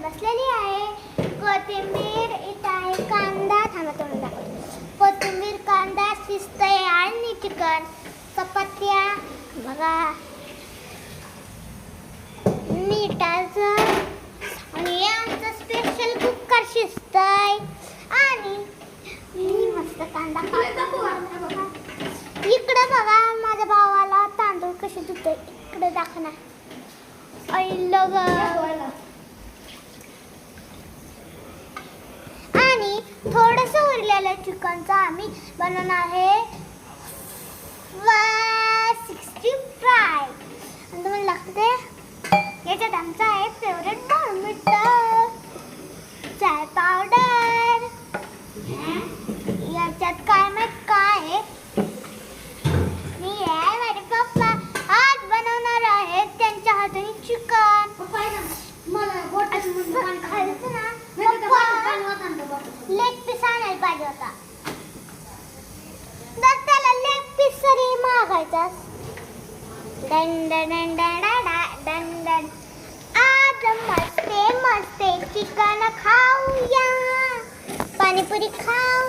बसलेली आहे. कोथिंबीर इथं आहे, कांदा थांबा तोंड दाखवते. कोथिंबीर, कांदा शिजतंय आणि चिकन, चपात्या बघा, मीठाचं आणि आमचं स्पेशल कुकर शिजतंय आणि मी मस्त कांदा बघा. इकडे बघा माझ्या भावाला तांदूळ कसे धुतोय, इकडे दाखवणार. आणि थोडस उरलेलं चिकनचं आम्ही बनवणार आहे 60 फ्राय. आणि तुम्हाला लागते याच्यात आमचा आहे फेवरेट बोर्नव्हिटा, चाय पावडर, याच्यात काय माहित काय आहे. मी आहे माझे पप्पा आज बनवणार आहेत त्यांच्या हाताने चिकन. खायचं ना लेग पीस आणायला पाहिजे होता, तर त्याला लेग पीस तरी मागायचा. Done done done done done done. आज मस्ते मस्ते चिकन खाऊया, पाणीपुरी खाऊ.